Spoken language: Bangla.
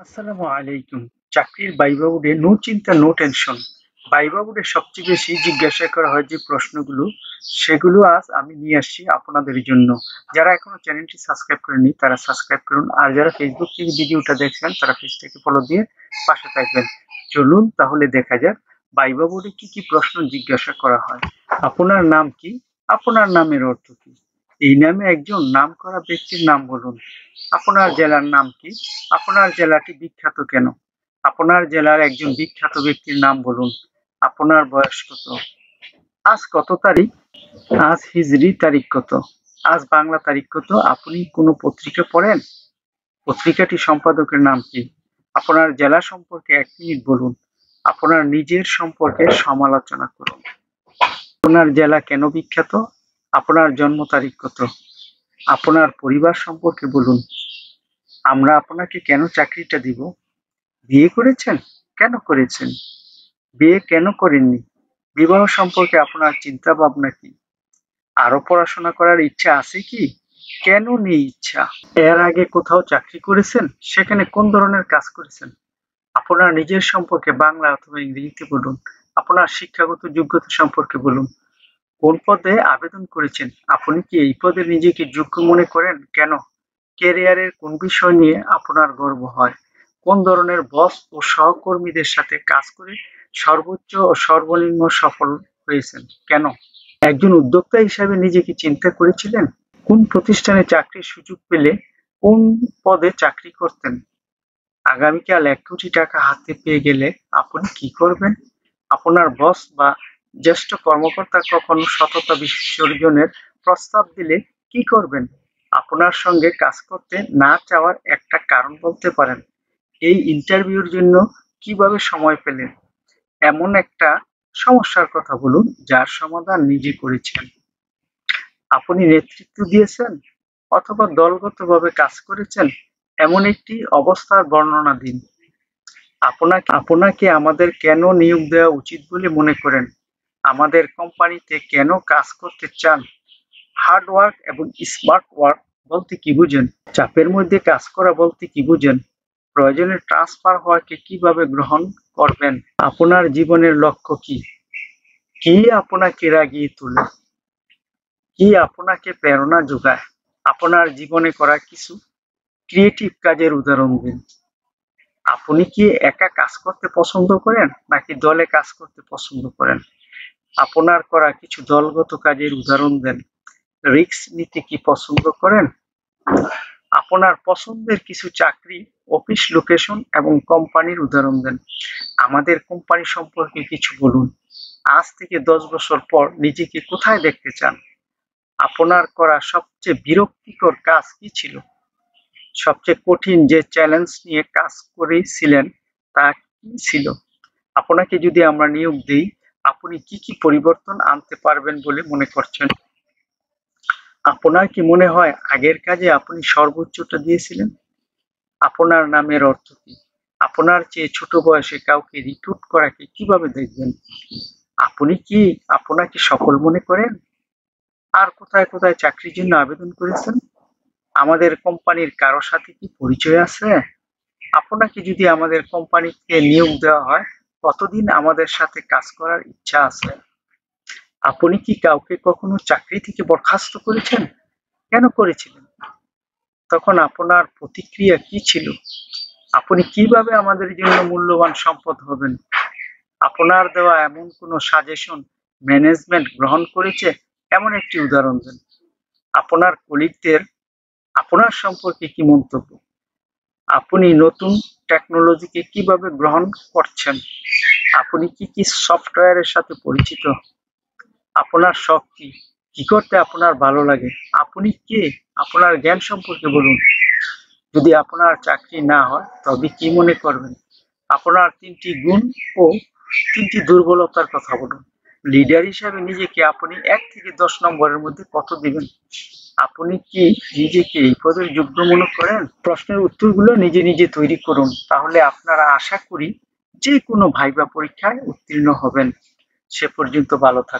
আসসালামু আলাইকুম। চাকরির ভাইবা বোর্ডে নো চিন্তা নো টেনশন। ভাইবা বোর্ডে সবচেয়ে বেশি জিজ্ঞাসা করা হয় যে প্রশ্নগুলো, সেগুলো আজ আমি নিয়ে আসছি আপনাদের জন্য। যারা এখনো চ্যানেলটি সাবস্ক্রাইব করেনি তারা সাবস্ক্রাইব করুন, আর যারা ফেসবুক থেকে ভিডিওটা দেখছেন তারা পেজটাকে ফলো দিয়ে পাশে থাকবেন। চলুন তাহলে দেখা যাক ভাইবা বোর্ডে কি কি প্রশ্ন জিজ্ঞাসা করা হয়। আপনার নাম কি? আপনার নামের অর্থ কি? এই নামে একজন নামকরা ব্যক্তির নাম বলুন। আপনার জেলার নাম কি? আপনার জেলাটি বিখ্যাত কেন? আপনার জেলার একজন বিখ্যাত ব্যক্তির নাম বলুন। আপনার বয়স কত? আজ কত তারিখ? আজ হিজরি তারিখ কত? আজ বাংলা তারিখ কত? আপনি কোনো পত্রিকা পড়েন? পত্রিকাটি সম্পাদকের নাম কি? আপনার জেলা সম্পর্কে 1 মিনিট বলুন। আপনার নিজের সম্পর্কে সমালোচনা করুন। আপনার জেলা কেন বিখ্যাত? আপনার জন্ম তারিখ কত? আপনার পরিবার সম্পর্কে বলুন। আমরা আপনাকে কেন চাকরিটা দিব? বিয়ে করেছেন? কেন করেছেন? বিয়ে কেন করেননি? বিবাহ সম্পর্কে আপনার চিন্তা ভাবনা কি? আরো পড়াশোনা করার ইচ্ছা আছে কি? কেন নেই ইচ্ছা? এর আগে কোথাও চাকরি করেছেন? সেখানে কোন ধরনের কাজ করেছেন? আপনার নিজের সম্পর্কে বাংলা অথবা ইংরেজিতে বলুন। আপনার শিক্ষাগত যোগ্যতা সম্পর্কে বলুন। কোন পদে আবেদন করেছেন? আপনি কি এই পদে নিজেকে যোগ্য মনে করেন? কেন? ক্যারিয়ারের কোন বিষয় নিয়ে আপনার গর্ব হয়? কোন ধরনের বস ও সহকর্মীদের সাথে কাজ করে সর্বোচ্চ ও সর্বনিম্ন সফল হয়েছেন? কেন? একজন উদ্যোক্তা হিসাবে নিজেকে চিন্তা করেছিলেন? কোন প্রতিষ্ঠানে চাকরির সুযোগ পেলে কোন পদে চাকরি করতেন? আগামীকাল 1 কোটি টাকা হাতে পেয়ে গেলে আপনি কি করবেন? আপনার বস বা জ্যেষ্ঠ কর্মকর্তা কখনো সততা বিসর্জনের প্রস্তাব দিলে কি করবেন? আপনার সঙ্গে কাজ করতে না চাওয়ার একটা কারণ বলতে পারেন। এই ইন্টারভিউর জন্য কিভাবে সময় পেলেন? এমন একটা সমস্যার কথা বলুন যার সমাধান নিজে করেছেন। আপনি নেতৃত্ব দিয়েছেন অথবা দলগতভাবে কাজ করেছেন এমন একটি অবস্থার বর্ণনা দিন। আপনাকে আমাদের কেন নিয়োগ দেওয়া উচিত বলে মনে করেন? আমাদের কোম্পানিতে কেন কাজ করতে চান? হার্ড ওয়ার্ক এবং স্মার্ট ওয়ার্ক বলতে কি বুঝেন? চাপের মধ্যে কাজ করা বলতে কি বুঝেন? প্রয়োজনে ট্রান্সফার হওয়াকে কিভাবে গ্রহণ করবেন? আপনার জীবনের লক্ষ্য কি? কি আপনাকে রাগিয়ে তোলে? কি আপনাকে প্রেরণা যোগায়? আপনার জীবনে করা কিছু ক্রিয়েটিভ কাজের উদাহরণ দিন। আপনি কি একা কাজ করতে পছন্দ করেন নাকি দলে কাজ করতে পছন্দ করেন? আপনার করা কিছু দলগত কাজের উদাহরণ দেন। রিস্ক নিতে কি পছন্দ করেন? আপনার পছন্দের কিছু চাকরি, অফিস লোকেশন এবং কোম্পানির উদাহরণ দেন। আমাদের কোম্পানি সম্পর্কে কিছু বলুন। আজ থেকে 10 বছর পর নিজেকে কোথায় দেখতে চান? আপনার করা সবচেয়ে বিরক্তিকর কাজ কি ছিল? সবচেয়ে কঠিন যে চ্যালেঞ্জ নিয়ে কাজ করেছিলেন তা কি ছিল? আপনাকে যদি আমরা নিয়োগ দেই, আপনি কি কি পরিবর্তন আনতে পারবেন বলে মনে করছেন? আপনার কি মনে হয় আগের কাজে আপনি সর্বোচ্চটা দিয়েছিলেন? আপনার নামের অর্থ কি? আপনার চেয়ে ছোট বয়সে কাউকে রিক্রুট করাকে কিভাবে দেখবেন? আপনি কি আপনাকে সফল মনে করেন? আর কোথায় কোথায় চাকরির জন্য আবেদন করেছেন? আমাদের কোম্পানির কারো সাথে কি পরিচয় আছে? আপনাকে যদি আমাদের কোম্পানিতে নিয়োগ দেওয়া হয়, কতদিন আমাদের সাথে কাজ করার ইচ্ছা আছে? আপনি কি কাউকে কখনো চাকরি থেকে বরখাস্ত করেছেন? কেন করেছিলেন? তখন আপনার প্রতিক্রিয়া কি ছিল? আপনি কিভাবে আমাদের জন্য মূল্যবান সম্পদ হবেন? আপনার দেওয়া এমন কোনো সাজেশন ম্যানেজমেন্ট গ্রহণ করেছে এমন একটি উদাহরণ দেন। আপনার কলিগদের আপনার সম্পর্কে কি মন্তব্য? আপনি নতুন টেকনোলজিকে কিভাবে গ্রহণ করছেন? আপনি কি কি সফটওয়্যারের সাথে পরিচিত? আপনার শখ কি? কি করতে আপনার ভালো লাগে? আপনি কে? আপনার জ্ঞান সম্পর্কে বলুন। যদি আপনার চাকরি না হয় তবে কি মনে করবেন? আপনার 3টি গুণ ও 3টি দুর্বলতার কথা বলুন। লিডার হিসাবে নিজেকে আপনি 1 থেকে 10 নম্বরের মধ্যে কত দিবেন? আপনি কি নিজেকে এই পদের যোগ্য মনে করেন? প্রশ্নের উত্তরগুলো নিজে নিজে তৈরি করুন, তাহলে আপনারা আশা করি যে কোনো ভাইবা পরীক্ষায় উত্তীর্ণ হবেন। সে পর্যন্ত ভালো থাকুন।